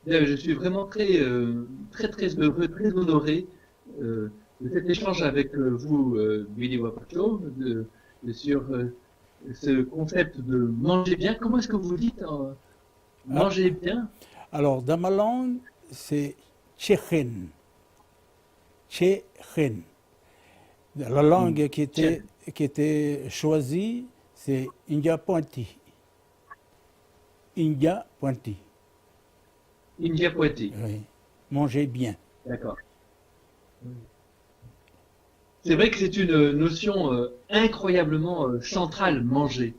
Bien, je suis vraiment très heureux, très honoré de cet échange avec vous, Billy Wapato, sur ce concept de manger bien. Comment est-ce que vous dites Ah, manger bien? alors, dans ma langue, c'est Tchéchen. Tchéchen. La Hmm. langue Chef, qui était choisie, c'est India Pointi. India Pointi. India Poetic. Oui. Manger bien. D'accord. C'est vrai que c'est une notion incroyablement centrale, manger.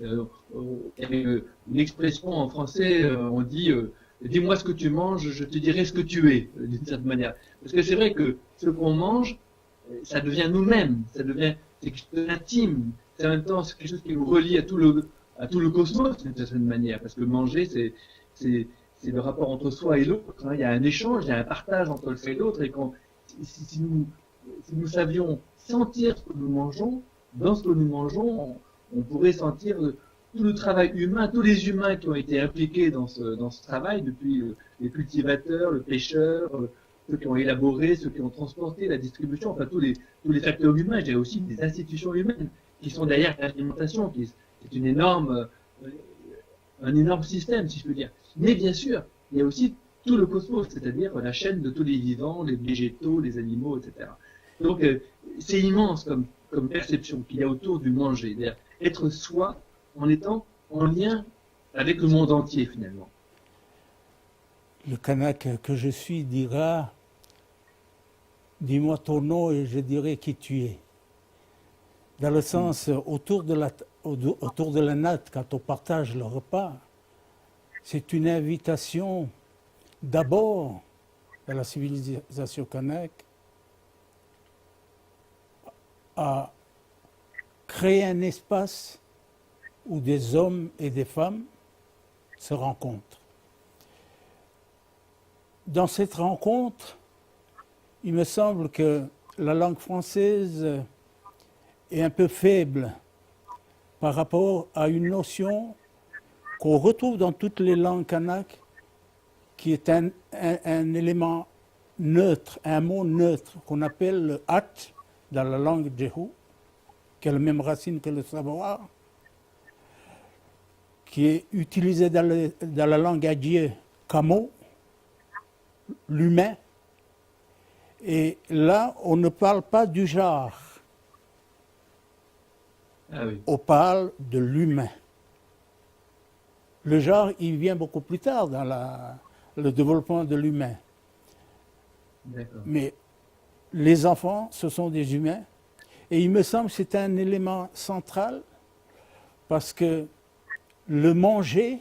Il y a une expression en français, on dit dis-moi ce que tu manges, je te dirai ce que tu es, d'une certaine manière. Parce que c'est vrai que ce qu'on mange, ça devient nous-mêmes, c'est quelque chose d'intime. C'est en même temps c'est quelque chose qui nous relie à tout le cosmos, d'une certaine manière. Parce que manger, c'est, c'est le rapport entre soi et l'autre, hein. Il y a un échange, il y a un partage entre le fait et l'autre. Et si nous savions sentir ce que nous mangeons, dans ce que nous mangeons, on pourrait sentir tout le travail humain, tous les humains qui ont été impliqués dans ce travail, depuis les cultivateurs, le pêcheur, ceux qui ont élaboré, ceux qui ont transporté, la distribution, enfin tous les facteurs humains, j'ai aussi des institutions humaines qui sont derrière l'alimentation, qui est un énorme système, si je peux dire. Mais bien sûr, il y a aussi tout le cosmos, c'est-à-dire la chaîne de tous les vivants, les végétaux, les animaux, etc. Donc, c'est immense comme perception qu'il y a autour du manger. C'est-à-dire être soi en étant en lien avec le monde entier, finalement. Le Kanak que je suis dira dis-moi ton nom et je dirai qui tu es. Dans le Mm. sens, autour de la natte, quand on partage le repas, c'est une invitation d'abord dans la civilisation kanak à créer un espace où des hommes et des femmes se rencontrent. Dans cette rencontre, il me semble que la langue française est un peu faible par rapport à une notion qu'on retrouve dans toutes les langues kanak, qui est un élément neutre, un mot neutre qu'on appelle le at dans la langue djehou, qui a la même racine que le savoir, qui est utilisé dans la langue adjie kamo, l'humain. Et là, on ne parle pas du genre, Ah oui, on parle de l'humain. Le genre, il vient beaucoup plus tard dans le développement de l'humain. d'accord. Mais les enfants, ce sont des humains. Et il me semble que c'est un élément central parce que le manger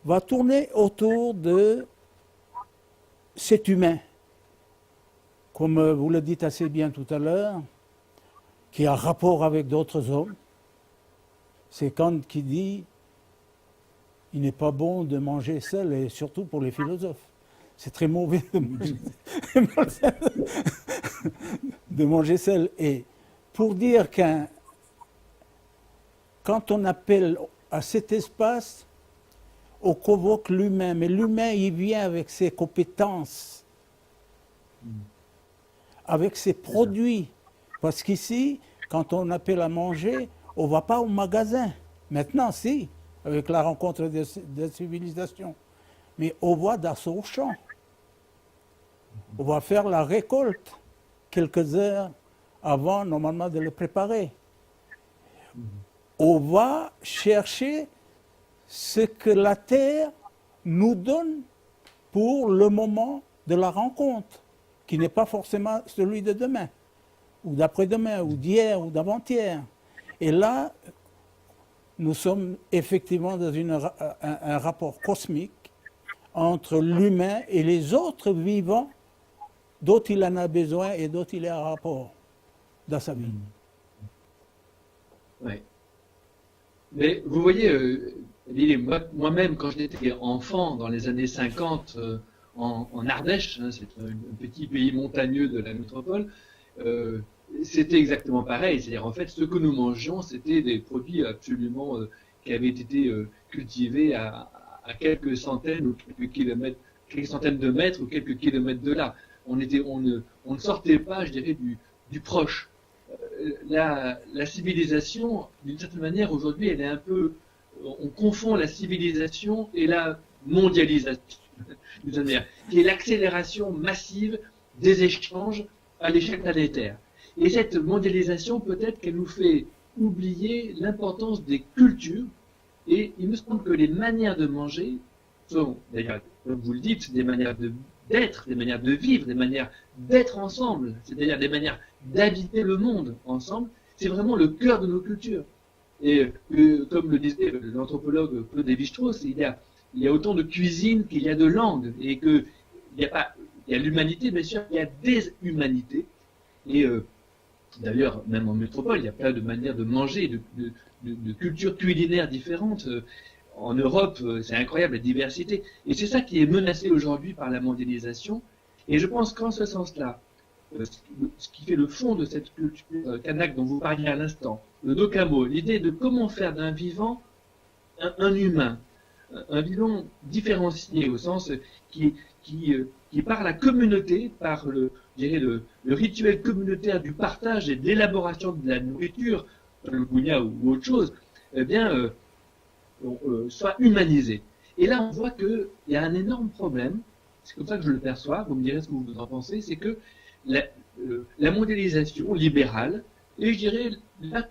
va tourner autour de cet humain, comme vous le dites assez bien tout à l'heure, qui a rapport avec d'autres hommes. C'est Kant qui dit il n'est pas bon de manger seul, et surtout pour les philosophes. C'est très mauvais de manger seul. Et pour dire qu'un quand on appelle à cet espace, on convoque l'humain, mais l'humain, il vient avec ses compétences, avec ses C'est ça. produits. Parce qu'ici, quand on appelle à manger, on ne va pas au magasin. Maintenant, si, avec la rencontre des civilisations. Mais on va dans son champ. On va faire la récolte quelques heures avant, normalement, de le préparer. On va chercher ce que la terre nous donne pour le moment de la rencontre, qui n'est pas forcément celui de demain, ou d'après-demain, ou d'hier, ou d'avant-hier. Et là, nous sommes effectivement dans un rapport cosmique entre l'humain et les autres vivants dont il en a besoin et dont il est en rapport dans sa vie. Ouais. Mais vous voyez, Lily, moi-même, quand j'étais enfant, dans les années 50, en Ardèche, hein, c'est un petit pays montagneux de la métropole, euh, c'était exactement pareil. C'est-à-dire, en fait, ce que nous mangions, c'était des produits absolument qui avaient été cultivés à quelques centaines ou quelques kilomètres, quelques centaines de mètres ou quelques kilomètres de là. On ne sortait pas, je dirais, du proche. La civilisation, d'une certaine manière, aujourd'hui, elle est un peu, on confond la civilisation et la mondialisation, d'une certaine manière, qui est l'accélération massive des échanges à l'échelle planétaire. Et cette mondialisation, peut-être qu'elle nous fait oublier l'importance des cultures. Et il me semble que les manières de manger sont, d'ailleurs, comme vous le dites, des manières d'être, des manières de vivre, des manières d'être ensemble, c'est-à-dire des manières d'habiter le monde ensemble. C'est vraiment le cœur de nos cultures. Et comme le disait l'anthropologue Claude Lévi-Strauss, il y a autant de cuisine qu'il y a de langues, et que il y a l'humanité, bien sûr, il y a des humanités. Et d'ailleurs, même en métropole, il y a plein de manières de manger, de cultures culinaires différentes. En Europe, c'est incroyable la diversité. Et c'est ça qui est menacé aujourd'hui par la mondialisation. Et je pense qu'en ce sens-là, ce qui fait le fond de cette culture kanak dont vous parliez à l'instant, le Dokamo, l'idée de comment faire d'un vivant un humain, un vivant différencié au sens qui par la communauté, par le rituel communautaire du partage et de l'élaboration de la nourriture, le gounia ou autre chose, eh bien, soit humanisé. Et là, on voit qu'il y a un énorme problème, c'est comme ça que je le perçois, vous me direz ce que vous en pensez, c'est que la mondialisation libérale, et je dirais la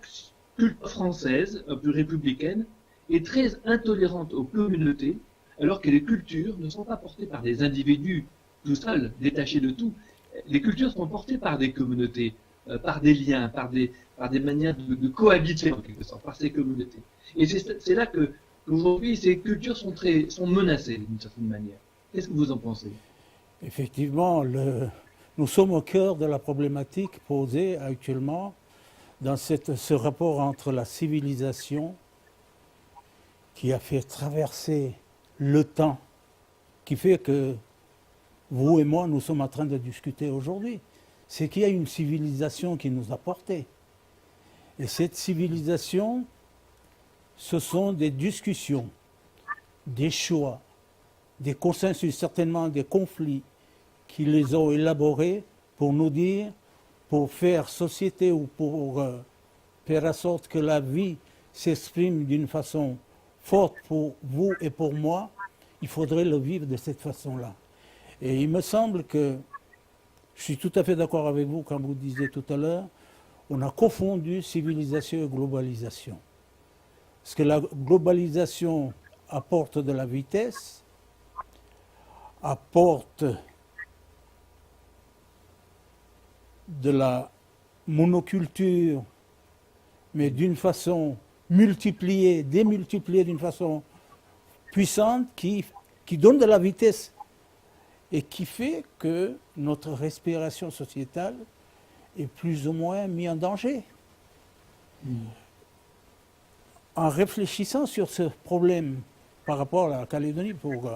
culture française, un peu républicaine, est très intolérante aux communautés, alors que les cultures ne sont pas portées par des individus tout seuls, détachés de tout. Les cultures sont portées par des communautés, par des liens, par des manières de cohabiter en quelque sorte, par ces communautés. Et c'est là qu'aujourd'hui ces cultures sont menacées d'une certaine manière. Qu'est-ce que vous en pensez? Effectivement, nous sommes au cœur de la problématique posée actuellement dans ce rapport entre la civilisation qui a fait traverser le temps, qui fait que vous et moi, nous sommes en train de discuter aujourd'hui. C'est qu'il y a une civilisation qui nous a portés. Et cette civilisation, ce sont des discussions, des choix, des consensus, certainement des conflits qui les ont élaborés pour nous dire, pour faire société ou pour faire en sorte que la vie s'exprime d'une façon forte pour vous et pour moi, il faudrait le vivre de cette façon-là. Et il me semble que, je suis tout à fait d'accord avec vous quand vous disiez tout à l'heure, on a confondu civilisation et globalisation. Parce que la globalisation apporte de la vitesse, apporte de la monoculture, mais d'une façon multipliée, démultipliée d'une façon puissante qui donne de la vitesse et qui fait que notre respiration sociétale est plus ou moins mise en danger. En réfléchissant sur ce problème par rapport à la Calédonie, pour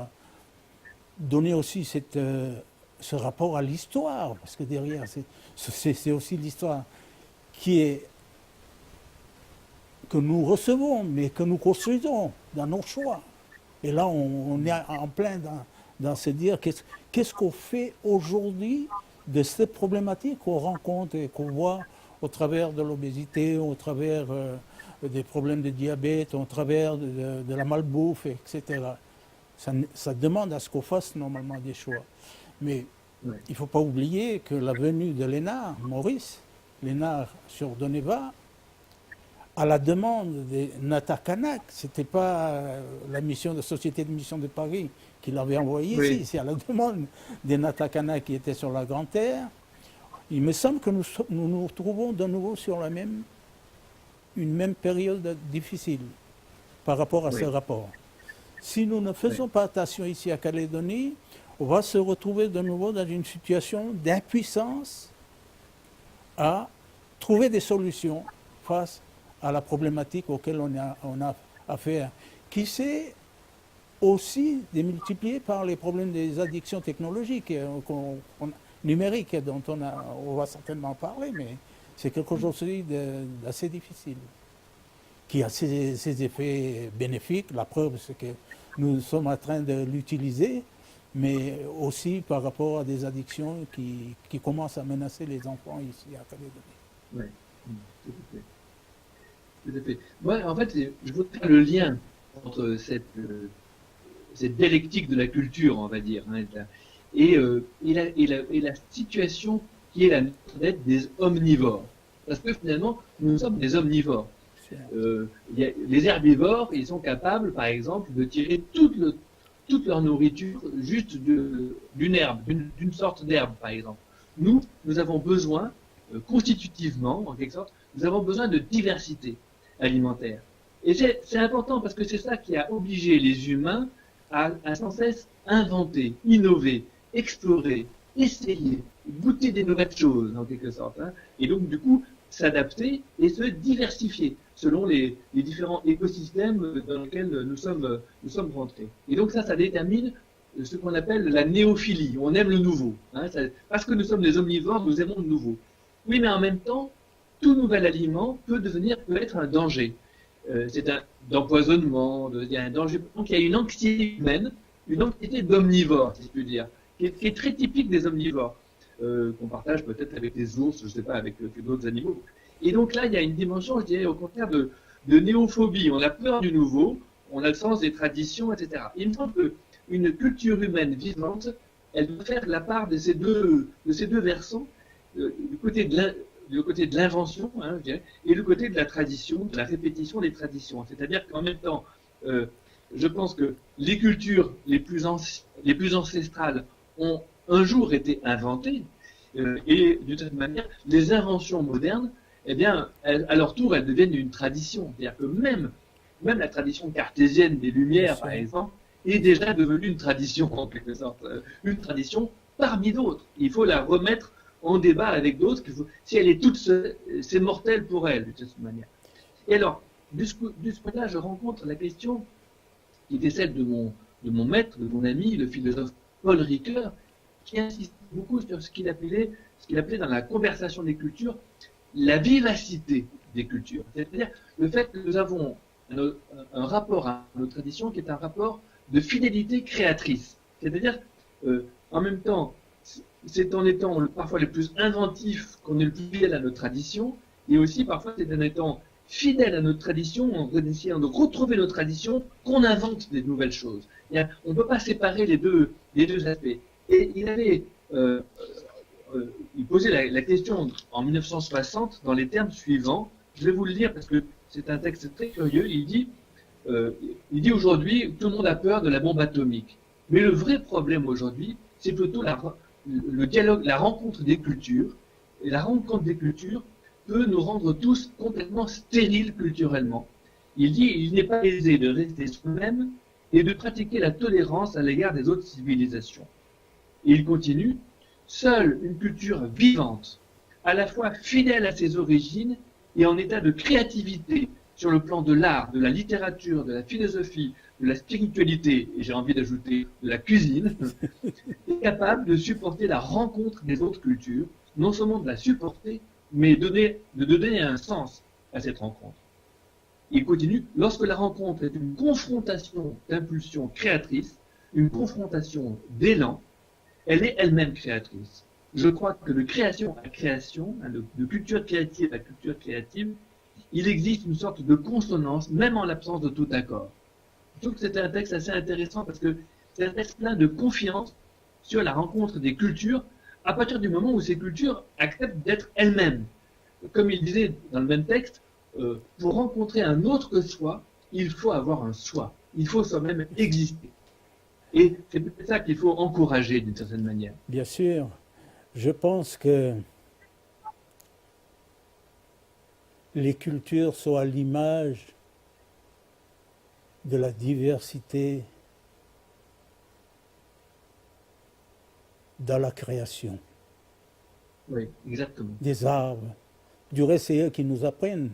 donner aussi ce rapport à l'histoire, parce que derrière, c'est aussi l'histoire que nous recevons, mais que nous construisons dans nos choix. Et là, on est en plein dans se dire qu'est-ce qu'on fait aujourd'hui de cette problématique qu'on rencontre et qu'on voit au travers de l'obésité, au travers des problèmes de diabète, au travers de la malbouffe, etc. Ça demande à ce qu'on fasse normalement des choix. Mais il ne faut pas oublier que la venue de Lénard, Maurice Lénard sur Doneva, à la demande des Natakanak, ce n'était pas la mission de Société de Mission de Paris qui l'avait envoyé ici, c'est à la demande des Natakanak qui étaient sur la Grande Terre. Il me semble que nous nous retrouvons de nouveau sur une même période difficile par rapport à ce rapport. Si nous ne faisons pas attention ici à Calédonie, on va se retrouver de nouveau dans une situation d'impuissance à trouver des solutions face à la problématique auquel on a affaire, qui s'est aussi démultipliée par les problèmes des addictions technologiques, numériques, dont on va certainement parler, mais c'est quelque chose aussi d'assez difficile, qui a ses effets bénéfiques. La preuve, c'est que nous sommes en train de l'utiliser, mais aussi par rapport à des addictions qui commencent à menacer les enfants ici à Calédonie. Oui, tout à fait. Tout à fait. Moi, en fait, je voudrais faire le lien entre cette dialectique de la culture, on va dire, hein, et la situation qui est la nôtre d'être des omnivores. Parce que finalement, nous sommes des omnivores. Les herbivores, ils sont capables, par exemple, de tirer toute leur nourriture juste d'une herbe, d'une sorte d'herbe, par exemple. Nous avons besoin, constitutivement, en quelque sorte, nous avons besoin de diversité alimentaire. Et c'est important parce que c'est ça qui a obligé les humains à sans cesse inventer, innover, explorer, essayer, goûter des nouvelles choses, en quelque sorte. Hein. Et donc, du coup, s'adapter et se diversifier selon les différents écosystèmes dans lesquels nous sommes rentrés. Et donc ça détermine ce qu'on appelle la néophilie. On aime le nouveau. Hein, parce que nous sommes des omnivores, nous aimons le nouveau. Oui, mais en même temps, tout nouvel aliment peut être un danger. C'est d'empoisonnement, il y a un danger. Donc il y a une anxiété humaine, une anxiété d'omnivore, si je puis dire, qui est très typique des omnivores. Qu'on partage peut-être avec les ours, je ne sais pas, avec d'autres animaux. Et donc là, il y a une dimension, je dirais, au contraire, de néophobie. On a peur du nouveau, on a le sens des traditions, etc. Il me semble qu'une culture humaine vivante, elle doit faire la part de ces deux versants, du côté de l'invention, hein, je dirais, et le côté de la tradition, de la répétition des traditions. C'est-à-dire qu'en même temps, je pense que les cultures les plus ancestrales ont un jour été inventées, et d'une certaine manière, les inventions modernes, eh bien, à leur tour, elles deviennent une tradition. C'est-à-dire que même la tradition cartésienne des Lumières, par exemple, est déjà devenue une tradition, en quelque sorte. Une tradition parmi d'autres. Il faut la remettre en débat avec d'autres. Si elle est toute seule, c'est mortel pour elle, de cette manière. Et alors, de ce point-là, je rencontre la question qui était celle de mon maître, de mon ami, le philosophe Paul Ricoeur, qui insiste beaucoup sur ce qu'il appelait dans la conversation des cultures la vivacité des cultures. C'est-à-dire le fait que nous avons un rapport à nos traditions qui est un rapport de fidélité créatrice. C'est-à-dire, en même temps, c'est en étant parfois le plus inventif qu'on est le plus fidèle à nos traditions, et aussi parfois c'est en étant fidèle à notre tradition, en essayant de retrouver nos traditions, qu'on invente des nouvelles choses. On ne peut pas séparer les deux aspects. Et il posait la question en 1960 dans les termes suivants. Je vais vous le lire parce que c'est un texte très curieux. Il dit aujourd'hui, tout le monde a peur de la bombe atomique. Mais le vrai problème aujourd'hui, c'est plutôt le dialogue, la rencontre des cultures. Et la rencontre des cultures peut nous rendre tous complètement stériles culturellement. Il dit, il n'est pas aisé de rester soi-même et de pratiquer la tolérance à l'égard des autres civilisations. Et il continue, seule une culture vivante, à la fois fidèle à ses origines et en état de créativité sur le plan de l'art, de la littérature, de la philosophie, de la spiritualité, et j'ai envie d'ajouter de la cuisine, est capable de supporter la rencontre des autres cultures, non seulement de la supporter, mais de donner un sens à cette rencontre. Il continue, lorsque la rencontre est une confrontation d'impulsions créatrices, une confrontation d'élan, elle est elle-même créatrice. Je crois que de création à création, de culture créative à culture créative, il existe une sorte de consonance, même en l'absence de tout accord. Je trouve que c'est un texte assez intéressant parce que c'est un texte plein de confiance sur la rencontre des cultures à partir du moment où ces cultures acceptent d'être elles-mêmes. Comme il disait dans le même texte, pour rencontrer un autre que soi, il faut avoir un soi. Il faut soi-même exister. Et c'est peut-être ça qu'il faut encourager d'une certaine manière. Bien sûr. Je pense que les cultures sont à l'image de la diversité dans la création. Oui, exactement. Des arbres. Du reste, c'est eux qui nous apprennent.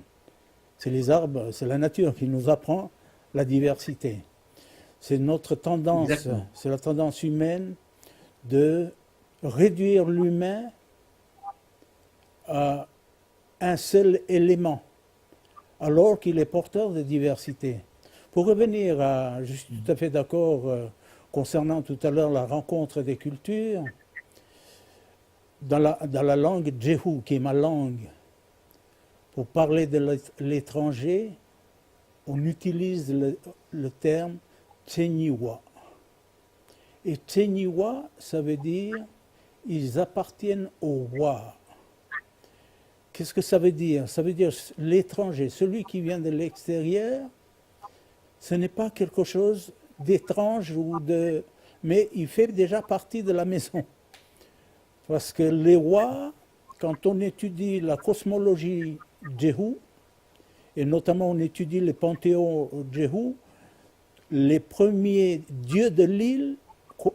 C'est les arbres, c'est la nature qui nous apprend la diversité. C'est notre tendance, Exactement. c'est la tendance humaine de réduire l'humain à un seul élément, alors qu'il est porteur de diversité. Pour revenir à, je suis tout à fait d'accord concernant tout à l'heure la rencontre des cultures, dans la langue Djehu, qui est ma langue, pour parler de l'étranger, on utilise le terme Tsenyiwa. Et Tsenyiwa, ça veut dire ils appartiennent au roi. Qu'est-ce que ça veut dire? Ça veut dire l'étranger, celui qui vient de l'extérieur, ce n'est pas quelque chose d'étrange mais il fait déjà partie de la maison. Parce que les rois, quand on étudie la cosmologie Djehu, et notamment on étudie les panthéons Djehu, les premiers dieux de l'île,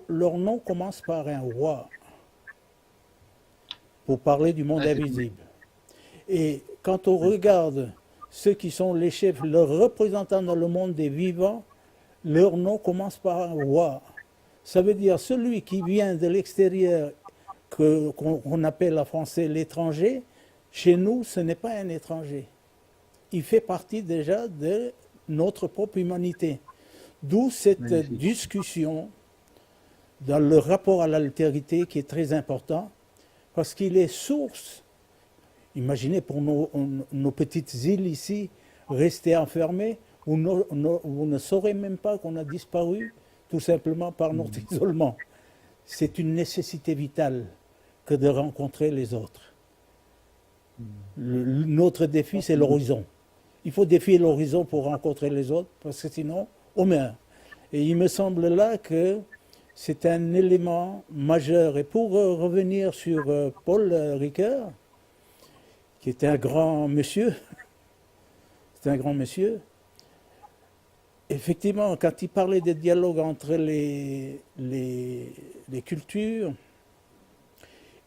leur nom commence par un roi, pour parler du monde invisible. Et quand on regarde ceux qui sont les chefs, leurs représentants dans le monde des vivants, leur nom commence par un roi. Ça veut dire celui qui vient de l'extérieur, qu'on appelle en français l'étranger, chez nous, ce n'est pas un étranger. Il fait partie déjà de notre propre humanité. D'où cette discussion dans le rapport à l'altérité qui est très important, parce qu'il est source. Imaginez pour nos petites îles ici, rester enfermées, où on ne saurait même pas qu'on a disparu, tout simplement par notre isolement. C'est une nécessité vitale que de rencontrer les autres. Notre défi, c'est l'horizon. Il faut défier l'horizon pour rencontrer les autres, parce que sinon, on meurt. Et il me semble là que c'est un élément majeur. Et pour revenir sur Paul Ricoeur, qui était un grand monsieur, effectivement, quand il parlait des dialogues entre les cultures,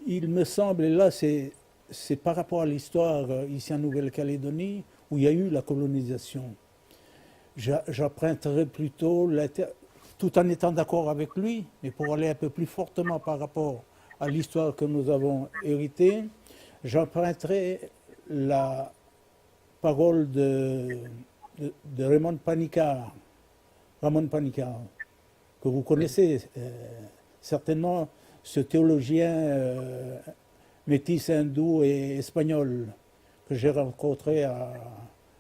il me semble, et là c'est par rapport à l'histoire ici en Nouvelle-Calédonie, où il y a eu la colonisation. J'emprunterais plutôt, tout en étant d'accord avec lui, mais pour aller un peu plus fortement par rapport à l'histoire que nous avons héritée, j'emprunterai la parole de Ramon Panikar, que vous connaissez certainement, ce théologien métis hindou et espagnol que j'ai rencontré à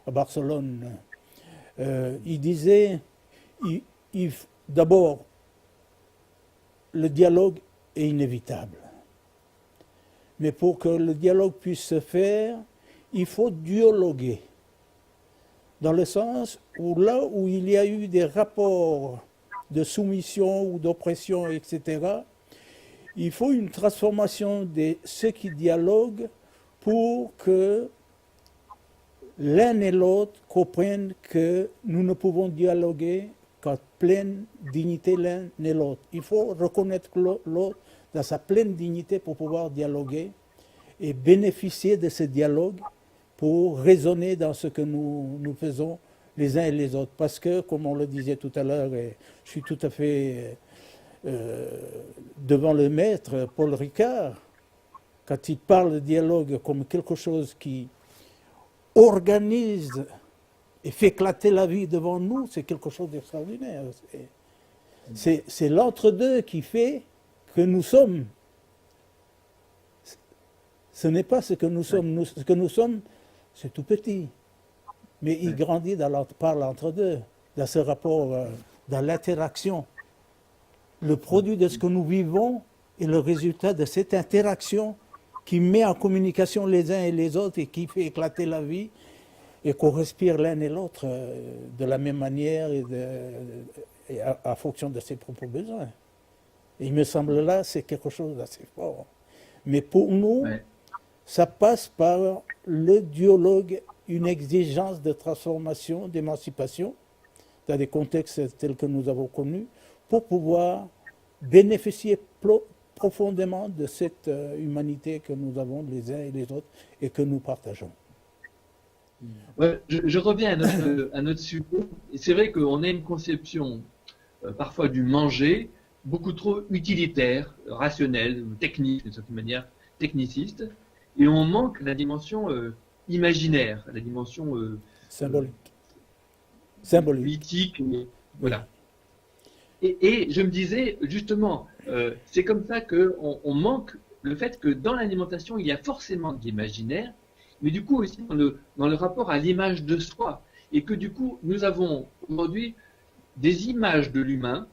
Barcelone. Il disait, d'abord, le dialogue est inévitable. Mais pour que le dialogue puisse se faire, il faut dialoguer. Dans le sens où là où il y a eu des rapports de soumission ou d'oppression, etc., il faut une transformation de ceux qui dialoguent pour que l'un et l'autre comprennent que nous ne pouvons dialoguer qu'en pleine dignité l'un et l'autre. Il faut reconnaître l'autre dans sa pleine dignité pour pouvoir dialoguer et bénéficier de ce dialogue pour raisonner dans ce que nous faisons les uns et les autres. Parce que, comme on le disait tout à l'heure, et je suis tout à fait devant le maître, Paul Ricoeur, quand il parle de dialogue comme quelque chose qui organise et fait éclater la vie devant nous, c'est quelque chose d'extraordinaire. C'est l'entre-deux qui fait que nous sommes. Ce n'est pas ce que nous sommes. Ce que nous sommes, c'est tout petit. Mais il grandit par l'entre-deux, dans ce rapport, dans l'interaction. Le produit de ce que nous vivons est le résultat de cette interaction qui met en communication les uns et les autres et qui fait éclater la vie et qu'on respire l'un et l'autre de la même manière et en fonction de ses propres besoins. Et il me semble là, c'est quelque chose d'assez fort. Mais pour nous, ça passe par le dialogue, une exigence de transformation, d'émancipation, dans des contextes tels que nous avons connus, pour pouvoir bénéficier profondément de cette humanité que nous avons les uns et les autres et que nous partageons. Ouais, je reviens à notre sujet. Et c'est vrai qu'on a une conception parfois du manger beaucoup trop utilitaire, rationnelle, technique, d'une certaine manière techniciste, et on manque la dimension imaginaire, la dimension symbolique. Symbolique. mythique. Voilà. Et je me disais, justement, c'est comme ça qu'on on manque le fait que dans l'alimentation, il y a forcément de l'imaginaire, mais du coup aussi dans le rapport à l'image de soi. Et que du coup, nous avons aujourd'hui des images de l'humain,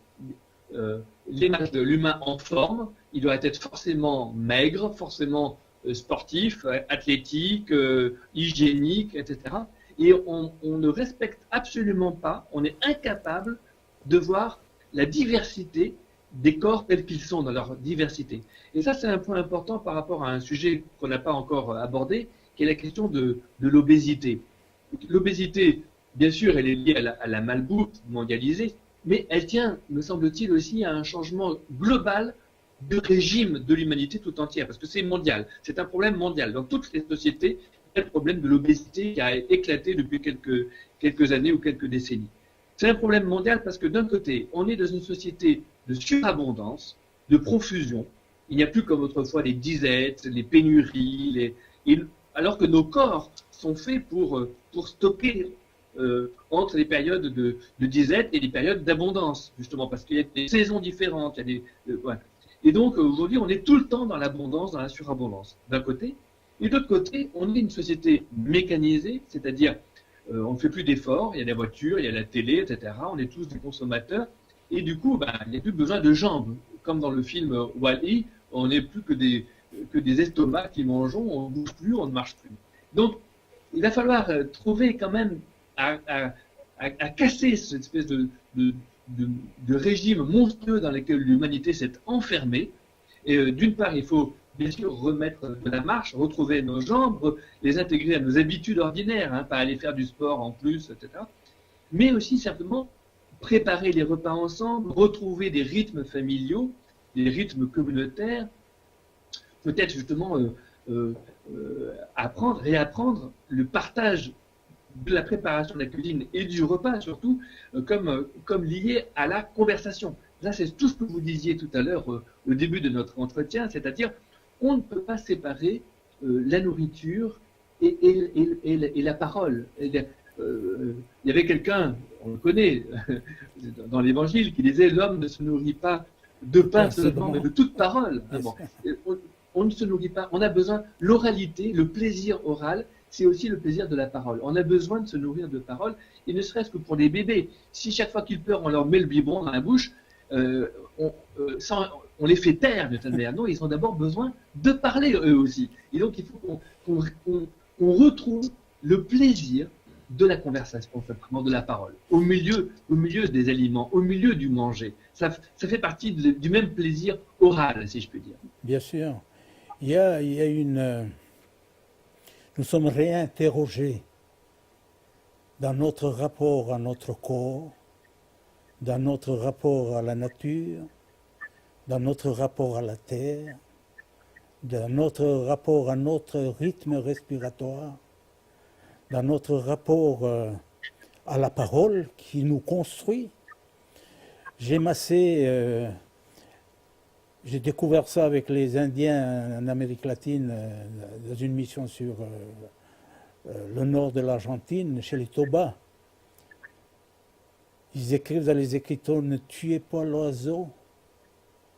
l'image de l'humain en forme, il doit être forcément maigre, forcément sportif, athlétique, hygiénique, etc. Et on ne respecte absolument pas, on est incapable de voir la diversité des corps tels qu'ils sont dans leur diversité. Et ça, c'est un point important par rapport à un sujet qu'on n'a pas encore abordé, qui est la question de l'obésité. L'obésité, bien sûr, elle est liée à la malbouffe mondialisée, mais elle tient, me semble-t-il, aussi à un changement global de régime de l'humanité tout entière, parce que c'est mondial, c'est un problème mondial. Dans toutes les sociétés, il y a le problème de l'obésité qui a éclaté depuis quelques années ou quelques décennies. C'est un problème mondial parce que d'un côté, on est dans une société de surabondance, de profusion. Il n'y a plus comme autrefois les disettes, les pénuries, alors que nos corps sont faits pour stocker entre les périodes de disette et les périodes d'abondance, justement, parce qu'il y a des saisons différentes. Il y a ouais. Et donc, aujourd'hui, on est tout le temps dans l'abondance, dans la surabondance, d'un côté. Et de l'autre côté, on est une société mécanisée, c'est-à-dire on ne fait plus d'efforts, il y a des voitures, il y a la télé, etc. On est tous des consommateurs. Et du coup, il n'y a plus besoin de jambes. Comme dans le film Wall-E, on n'est plus que des estomacs qui mangeons, on ne bouge plus, on ne marche plus. Donc, il va falloir trouver quand même à casser cette espèce de régime monstrueux dans lequel l'humanité s'est enfermée. Et d'une part, il faut bien sûr remettre de la marche, retrouver nos jambes, les intégrer à nos habitudes ordinaires, hein, pas aller faire du sport en plus, etc. Mais aussi simplement préparer les repas ensemble, retrouver des rythmes familiaux, des rythmes communautaires, peut-être justement réapprendre le partage de la préparation de la cuisine et du repas surtout comme lié à la conversation. Là, c'est tout ce que vous disiez tout à l'heure au début de notre entretien, c'est-à-dire on ne peut pas séparer la nourriture et la parole. Il y avait quelqu'un, on le connaît, dans l'Évangile, qui disait « L'homme ne se nourrit pas de pain seulement, mais de toute parole. » Bon. On ne se nourrit pas, on a besoin, l'oralité, le plaisir oral, c'est aussi le plaisir de la parole. On a besoin de se nourrir de parole, et ne serait-ce que pour les bébés. Si chaque fois qu'ils pleurent, on leur met le biberon dans la bouche, on les fait taire de cette manière. Non, ils ont d'abord besoin de parler eux aussi. Et donc il faut qu'on retrouve le plaisir de la conversation, simplement de la parole, au milieu des aliments, au milieu du manger. Ça fait partie du même plaisir oral, si je peux dire. Bien sûr. Il y a nous sommes réinterrogés dans notre rapport à notre corps, dans notre rapport à la nature, dans notre rapport à la terre, dans notre rapport à notre rythme respiratoire, dans notre rapport à la parole qui nous construit. J'ai découvert ça avec les Indiens en Amérique latine dans une mission sur le nord de l'Argentine, chez les Toba. Ils écrivent dans les écritures « Ne tuez pas l'oiseau,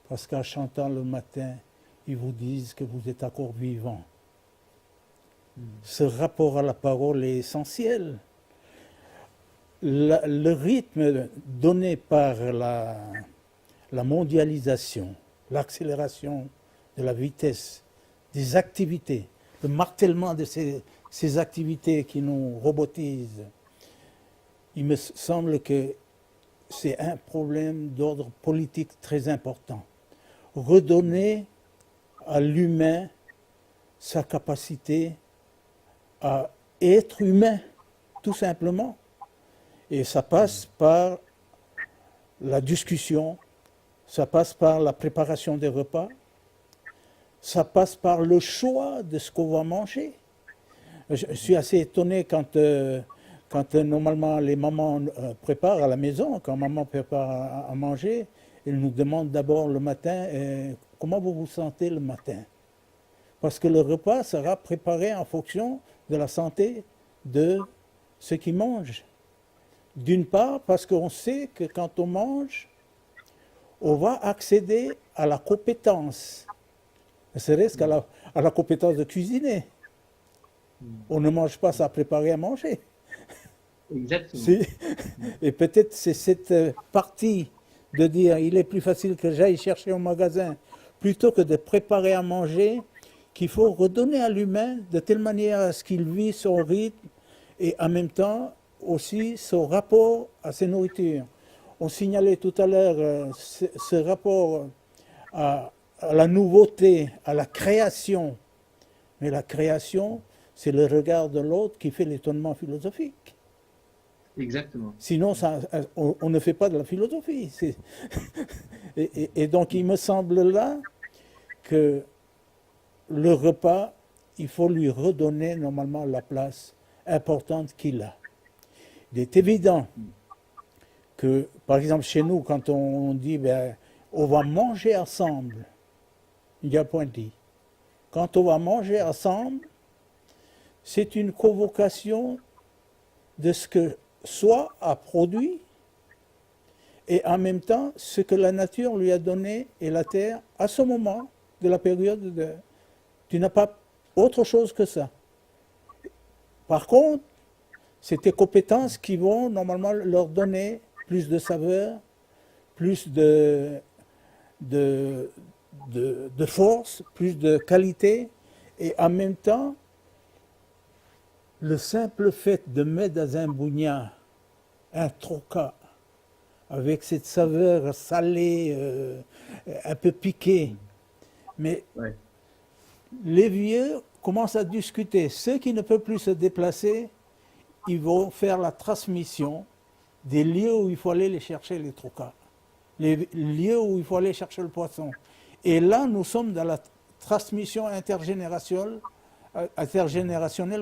parce qu'en chantant le matin, ils vous disent que vous êtes encore vivant. » Ce rapport à la parole est essentiel. Le rythme donné par la mondialisation, l'accélération de la vitesse des activités, le martèlement de ces activités qui nous robotisent, il me semble que c'est un problème d'ordre politique très important. Redonner à l'humain sa capacité à être humain, tout simplement. Et ça passe par la discussion, ça passe par la préparation des repas, ça passe par le choix de ce qu'on va manger. Je suis assez étonné quand normalement les mamans préparent à la maison, quand maman prépare à manger, elle nous demande d'abord le matin comment vous vous sentez le matin. Parce que le repas sera préparé en fonction de la santé de ceux qui mangent. D'une part, parce qu'on sait que quand on mange, on va accéder à la compétence, ne serait-ce à la compétence de cuisiner. On ne mange pas sans préparer à manger. Exactement. Et peut-être c'est cette partie de dire il est plus facile que j'aille chercher au magasin plutôt que de préparer à manger qu'il faut redonner à l'humain de telle manière à ce qu'il vit son rythme et en même temps aussi son rapport à ses nourritures. On signalait tout à l'heure ce rapport à la nouveauté, à la création. Mais la création, c'est le regard de l'autre qui fait l'étonnement philosophique. Exactement. Sinon, on ne fait pas de la philosophie. Et donc, il me semble là que le repas, il faut lui redonner normalement la place importante qu'il a. Il est évident que, par exemple, chez nous, quand on dit on va manger ensemble, il n'y a point dit. Quand on va manger ensemble, c'est une convocation de ce que soi a produit et en même temps ce que la nature lui a donné et la terre à ce moment de la période de... Tu n'as pas autre chose que ça. Par contre, c'est tes compétences qui vont normalement leur donner plus de saveur, plus de force, plus de qualité et en même temps le simple fait de mettre dans un bougnat un troca avec cette saveur salée, un peu piquée, mais Ouais. les vieux commencent à discuter. Ceux qui ne peuvent plus se déplacer, ils vont faire la transmission des lieux où il faut aller les chercher les trocas, les lieux où il faut aller chercher le poisson. Et là, nous sommes dans la transmission intergénérationnelle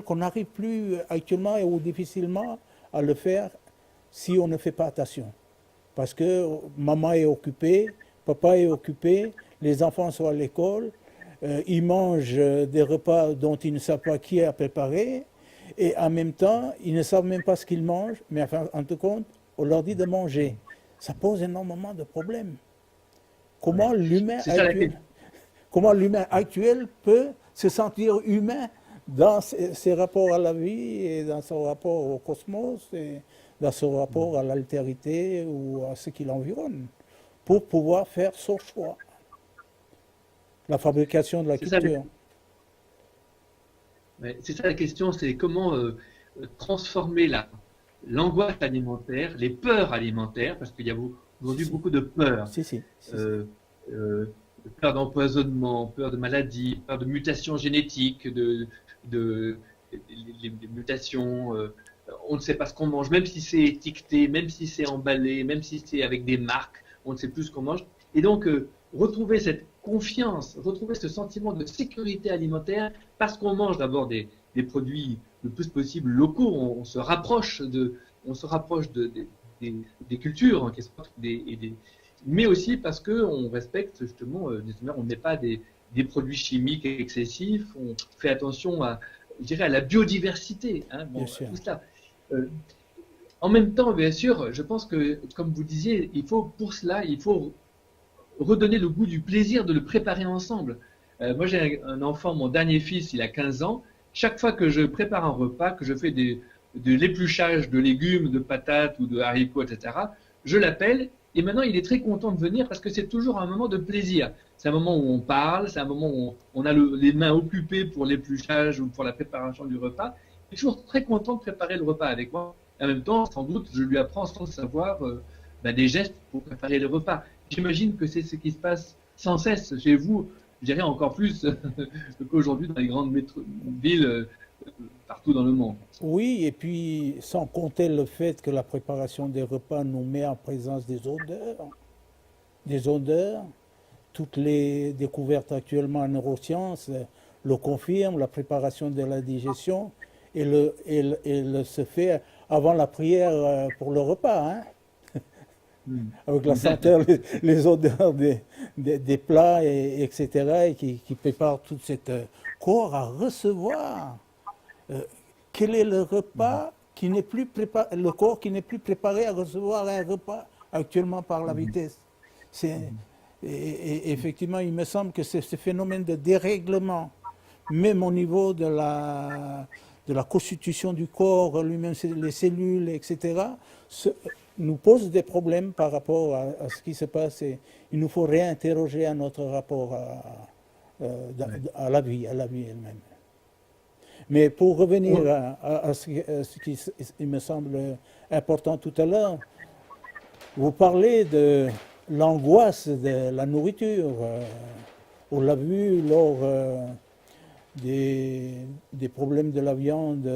qu'on n'arrive plus actuellement ou difficilement à le faire si on ne fait pas attention. Parce que maman est occupée, papa est occupé, les enfants sont à l'école, ils mangent des repas dont ils ne savent pas qui a préparé, et en même temps, ils ne savent même pas ce qu'ils mangent, mais en tout cas, on leur dit de manger. Ça pose énormément de problèmes. Comment l'humain actuel peut se sentir humain dans ses rapports à la vie et dans son rapport au cosmos et dans son rapport à l'altérité ou à ce qui l'environne pour pouvoir faire son choix. La fabrication de la culture. C'est ça la question, c'est comment transformer l'angoisse alimentaire, les peurs alimentaires, parce qu'il y a aujourd'hui beaucoup de peurs. Peur d'empoisonnement, peur de maladie, peur de mutations génétiques, les mutations, on ne sait pas ce qu'on mange, même si c'est étiqueté, même si c'est emballé, même si c'est avec des marques, on ne sait plus ce qu'on mange. Et donc, retrouver cette confiance, retrouver ce sentiment de sécurité alimentaire, parce qu'on mange d'abord des produits le plus possible locaux, on se rapproche des cultures, en quelque sorte, mais aussi parce qu'on respecte justement, on ne met pas des produits chimiques excessifs, on fait attention à la biodiversité, hein, tout cela. En même temps, bien sûr, je pense que, comme vous disiez, pour cela, il faut redonner le goût du plaisir de le préparer ensemble. Moi, j'ai un enfant, mon dernier fils, il a 15 ans. Chaque fois que je prépare un repas, que je fais de l'épluchage de légumes, de patates ou de haricots, etc., je l'appelle. Et maintenant, il est très content de venir parce que c'est toujours un moment de plaisir. C'est un moment où on parle, c'est un moment où on a les mains occupées pour l'épluchage ou pour la préparation du repas. Il est toujours très content de préparer le repas avec moi. Et en même temps, sans doute, je lui apprends sans le savoir des gestes pour préparer le repas. J'imagine que c'est ce qui se passe sans cesse chez vous, je dirais encore plus qu'aujourd'hui dans les grandes villes partout dans le monde. Oui, et puis sans compter le fait que la préparation des repas nous met en présence des odeurs. Des odeurs, toutes les découvertes actuellement en neurosciences le confirment, la préparation de la digestion et se fait avant la prière pour le repas, hein. Avec la senteur, les odeurs des plats, etc., et qui préparent tout cet corps à recevoir. Quel est le repas le corps qui n'est plus préparé à recevoir un repas actuellement par la vitesse. Et effectivement, il me semble que ce phénomène de dérèglement, même au niveau de la constitution du corps, lui-même, les cellules, etc., nous pose des problèmes par rapport à ce qui se passe. Et il nous faut réinterroger à notre rapport à la vie elle-même. Mais pour revenir à ce qui il me semble important tout à l'heure, vous parlez de l'angoisse de la nourriture. On l'a vu lors des problèmes de la viande,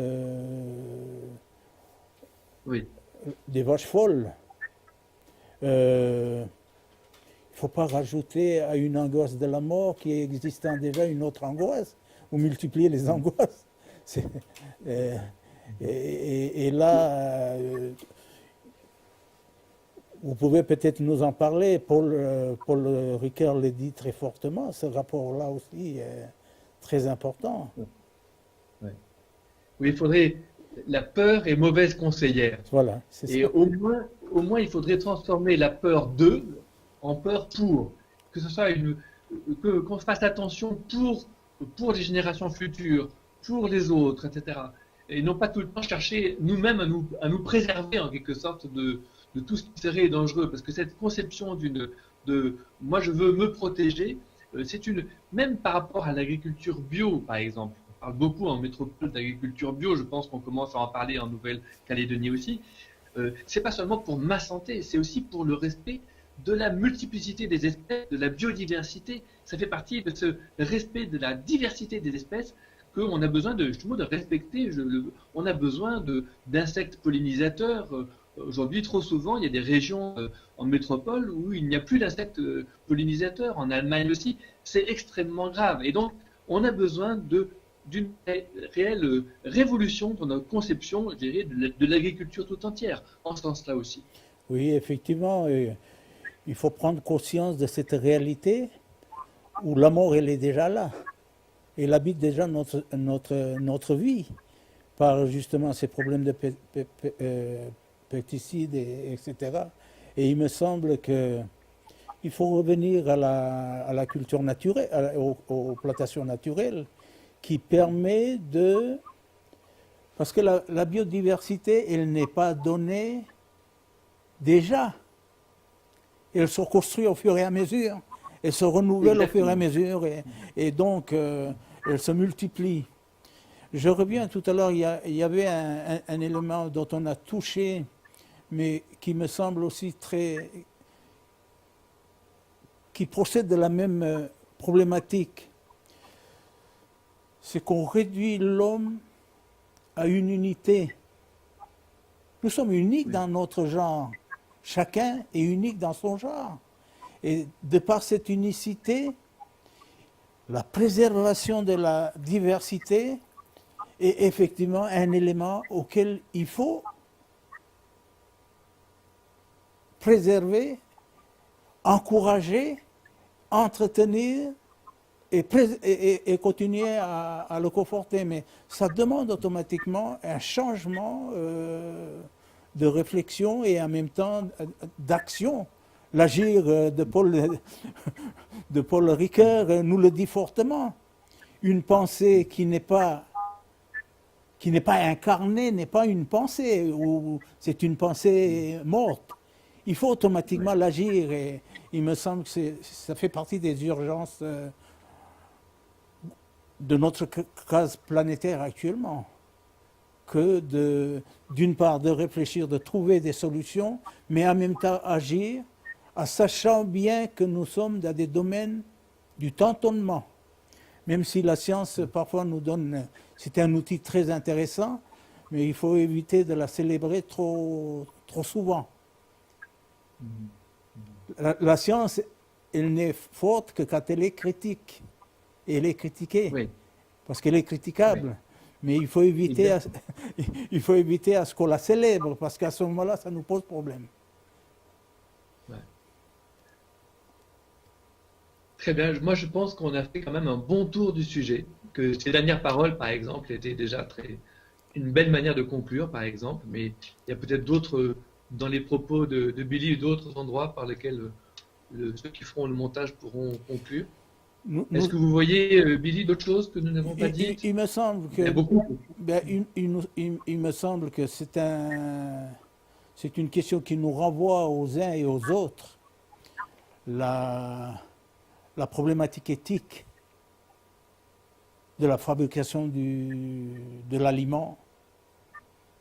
des vaches folles. Il ne faut pas rajouter à une angoisse de la mort qui existant déjà une autre angoisse, ou multiplier les angoisses. Et là, vous pouvez peut-être nous en parler. Paul Ricoeur le dit très fortement, ce rapport-là aussi est très important. Oui, il faudrait... La peur est mauvaise conseillère. Voilà, c'est ça. Et au moins, il faudrait transformer la peur de en peur pour. Que ce soit qu'on fasse attention pour les générations futures, pour les autres, etc. Et non pas tout le temps chercher nous-mêmes à nous préserver en quelque sorte de tout ce qui serait dangereux. Parce que cette conception de moi je veux me protéger, même par rapport à l'agriculture bio, par exemple. On parle beaucoup en métropole d'agriculture bio, je pense qu'on commence à en parler en Nouvelle-Calédonie aussi. C'est pas seulement pour ma santé, c'est aussi pour le respect de la multiplicité des espèces, de la biodiversité. Ça fait partie de ce respect de la diversité des espèces qu'on a besoin justement de respecter. On a besoin d'insectes pollinisateurs. Aujourd'hui, trop souvent, il y a des régions en métropole où il n'y a plus d'insectes pollinisateurs. En Allemagne aussi, c'est extrêmement grave. Et donc, on a besoin d'une réelle révolution dans notre conception, je dirais, de l'agriculture tout entière, en ce sens-là aussi. Oui, effectivement, il faut prendre conscience de cette réalité où la mort, elle est déjà là. Elle habite déjà notre vie par justement ces problèmes de pesticides, etc. Et il me semble qu'il faut revenir à la culture naturelle, aux plantations naturelles, qui permet de... Parce que la biodiversité, elle n'est pas donnée déjà. Elle se construit au fur et à mesure. Elle se renouvelle au fur et à mesure. Et donc, elle se multiplie. Je reviens tout à l'heure, il y avait un élément dont on a touché, mais qui me semble aussi qui procède de la même problématique. C'est qu'on réduit l'homme à une unité. Nous sommes uniques dans notre genre. Chacun est unique dans son genre. Et de par cette unicité, la préservation de la diversité est effectivement un élément auquel il faut préserver, encourager, entretenir et continuer à le conforter. Mais ça demande automatiquement un changement de réflexion et en même temps d'action. L'agir de Paul Ricoeur nous le dit fortement. Une pensée qui n'est pas incarnée n'est pas une pensée, ou c'est une pensée morte. Il faut automatiquement l'agir et il me semble que ça fait partie des urgences de notre case planétaire actuellement, que d'une part de réfléchir, de trouver des solutions, mais en même temps agir, en sachant bien que nous sommes dans des domaines du tâtonnement. Même si la science parfois nous donne, c'est un outil très intéressant, mais il faut éviter de la célébrer trop souvent. La science, elle n'est forte que quand elle est critique. Et elle est critiquée, oui, parce qu'elle est critiquable. Oui. Mais il faut éviter à ce qu'on la célèbre, parce qu'à ce moment-là, ça nous pose problème. Ouais. Très bien. Moi, je pense qu'on a fait quand même un bon tour du sujet, que ces dernières paroles, par exemple, étaient déjà très, une belle manière de conclure, par exemple, mais il y a peut-être d'autres, dans les propos de Billy, d'autres endroits par lesquels ceux qui feront le montage pourront conclure. Nous, Est-ce nous- que vous voyez, Billy, d'autres choses que nous n'avons pas dites? il me semble Il y en a que, beaucoup. ben, il me semble que c'est une question qui nous renvoie aux uns et aux autres. La, la problématique éthique de la fabrication de l'aliment,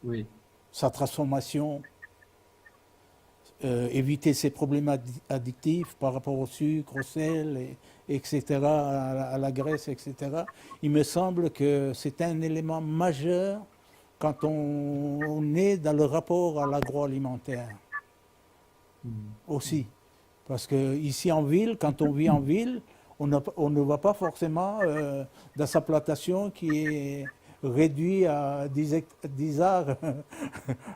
Oui, sa transformation, éviter ces problèmes addictifs par rapport au sucre, au sel, etc., à la graisse, etc. Il me semble que c'est un élément majeur quand on est dans le rapport à l'agroalimentaire aussi. Parce que ici en ville, quand on vit en ville, on ne voit pas forcément dans sa plantation qui est réduit à 10 arts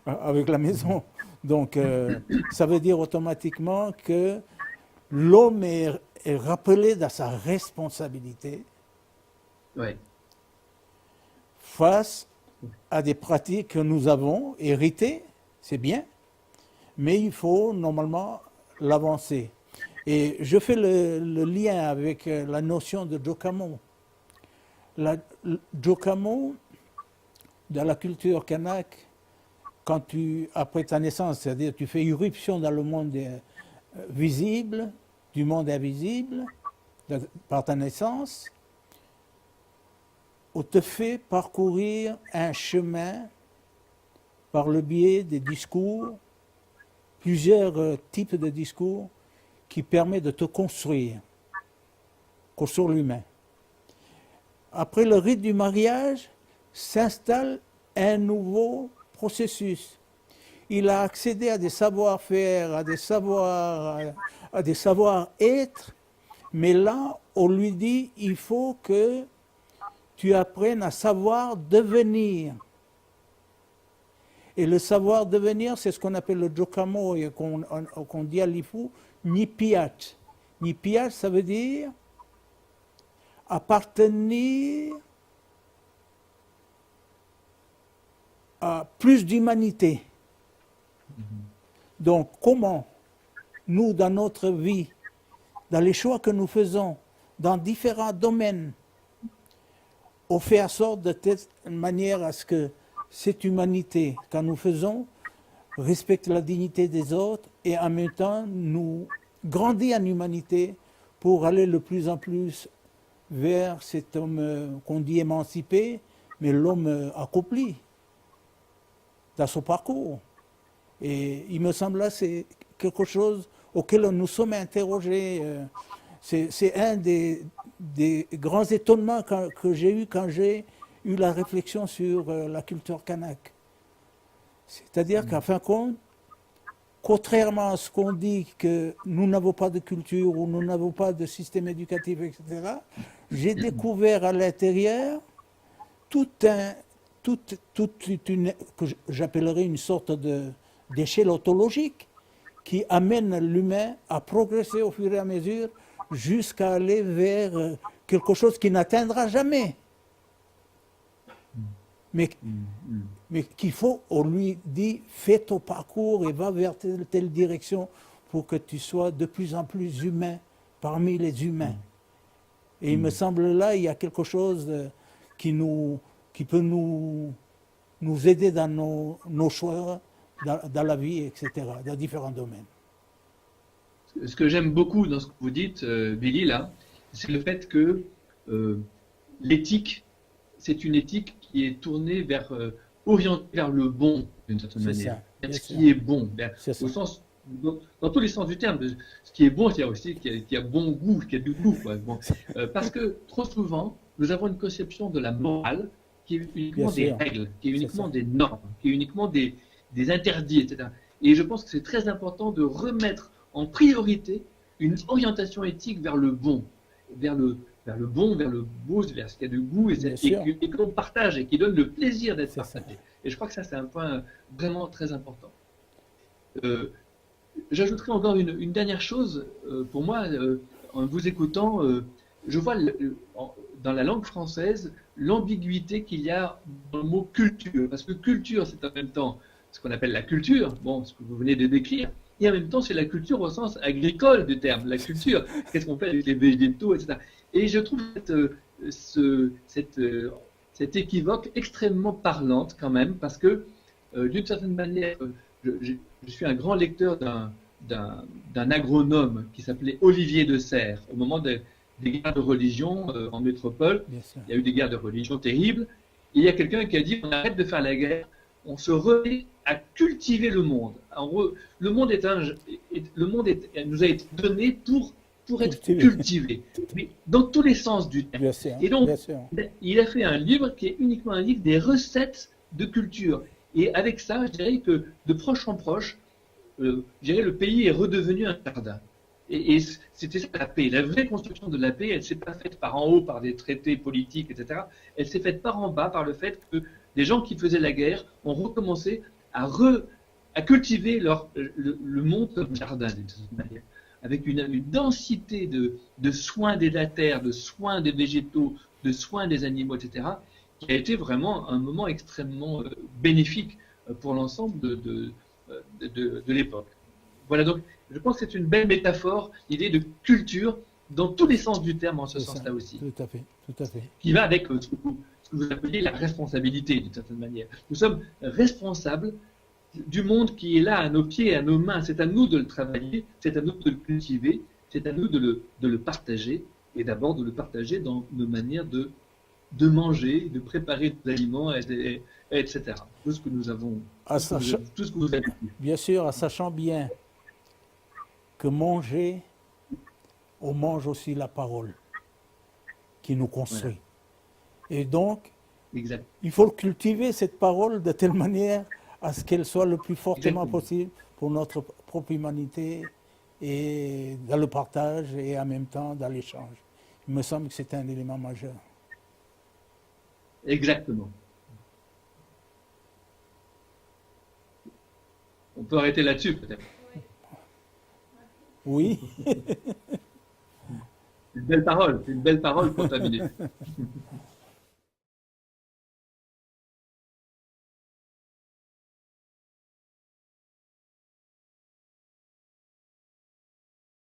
avec la maison. Donc ça veut dire automatiquement que l'homme est rappelé dans sa responsabilité ouais. face à des pratiques que nous avons héritées, c'est bien, mais il faut normalement l'avancer. Et je fais le lien avec la notion de Jokamo. Jokamo, dans la culture kanak, quand après ta naissance, c'est-à-dire tu fais irruption dans le monde visible, du monde invisible, par ta naissance, on te fait parcourir un chemin par le biais des discours, plusieurs types de discours qui permettent de te construire l'humain. Après le rite du mariage, s'installe un nouveau processus. Il a accédé à des savoir-faire, à des savoir-être, mais là, on lui dit, il faut que tu apprennes à savoir devenir. Et le savoir devenir, c'est ce qu'on appelle le Jokamo et qu'on dit à l'Ifu, Nipiat. Nipiat, ça veut dire appartenir à plus d'humanité. Donc, comment nous, dans notre vie, dans les choix que nous faisons, dans différents domaines, on fait en sorte de telle manière à ce que cette humanité, quand nous faisons, respecte la dignité des autres et en même temps nous grandit en humanité pour aller de plus en plus vers cet homme qu'on dit émancipé, mais l'homme accompli dans son parcours. Et il me semble là, c'est quelque chose auquel nous sommes interrogés. C'est un des grands étonnements que j'ai eu quand j'ai eu la réflexion sur la culture kanak. C'est-à-dire qu'en fin de compte, contrairement à ce qu'on dit que nous n'avons pas de culture ou nous n'avons pas de système éducatif, etc., j'ai découvert à l'intérieur toute une, que j'appellerais une sorte d'échelle ontologique qui amène l'humain à progresser au fur et à mesure jusqu'à aller vers quelque chose qui n'atteindra jamais. Mais qu'il faut, on lui dit, fais ton parcours et va vers telle direction pour que tu sois de plus en plus humain parmi les humains. Et il me semble là, il y a quelque chose qui peut nous aider dans nos choix, dans la vie, etc., dans différents domaines. Ce que j'aime beaucoup dans ce que vous dites, Billy, là, c'est le fait que l'éthique, c'est une éthique qui est tournée orientée vers le bon, d'une certaine manière. Ça, ce qui est bon, au sens, dans tous les sens du terme. Ce qui est bon, c'est aussi qui a bon goût, qui a du goût. Quoi. Bon. Parce que trop souvent, nous avons une conception de la morale qui est uniquement des règles, qui est uniquement des normes, qui est uniquement des interdits, etc. Et je pense que c'est très important de remettre en priorité une orientation éthique vers le bon, vers le bon, vers le beau, vers ce qui a du goût et que l'on partage et qui donne le plaisir d'être partagé. Et je crois que ça, c'est un point vraiment très important. J'ajouterai encore une dernière chose. Pour moi, en vous écoutant, je vois dans la langue française l'ambiguïté qu'il y a dans le mot culture, parce que culture, c'est en même temps ce qu'on appelle la culture, bon, ce que vous venez de décrire, et en même temps, c'est la culture au sens agricole du terme, la culture. Qu'est-ce qu'on fait avec les végétaux, etc. Et je trouve cette équivoque extrêmement parlante quand même, parce que d'une certaine manière, je suis un grand lecteur d'un agronome qui s'appelait Olivier de Serres. Au moment des guerres de religion en métropole, il y a eu des guerres de religion terribles, et il y a quelqu'un qui a dit on arrête de faire la guerre, on se remet à cultiver le monde. Le monde nous a été donné pour être cultivé, mais dans tous les sens du terme. Et donc, il a fait un livre qui est uniquement un livre des recettes de culture. Et avec ça, je dirais que de proche en proche, je dirais le pays est redevenu un jardin. Et c'était ça la paix. La vraie construction de la paix, elle ne s'est pas faite par en haut, par des traités politiques, etc. Elle s'est faite par en bas, par le fait que les gens qui faisaient la guerre ont recommencé à cultiver le monde comme jardin, d'une certaine manière, avec une densité de soins de la terre, de soins des végétaux, de soins des animaux, etc., qui a été vraiment un moment extrêmement bénéfique pour l'ensemble de l'époque. Voilà, donc je pense que c'est une belle métaphore, l'idée de culture, dans tous les sens du terme, en ce sens-là aussi. Tout à fait, tout à fait. Qui va avec ce que vous appelez la responsabilité, d'une certaine manière. Nous sommes responsables du monde qui est là, à nos pieds, à nos mains. C'est à nous de le travailler, c'est à nous de le cultiver, c'est à nous de le partager, et d'abord de le partager dans nos manières de manger, de préparer des aliments, etc. Tout ce que nous avons, tout ce que vous avez dit. Bien sûr, en sachant bien que manger, on mange aussi la parole qui nous construit. Voilà. Et donc, exact. Il faut cultiver cette parole de telle manière à ce qu'elle soit le plus fortement possible pour notre propre humanité et dans le partage et en même temps dans l'échange. Il me semble que c'est un élément majeur. Exactement. On peut arrêter là-dessus peut-être. Oui. C'est une belle parole pour terminer.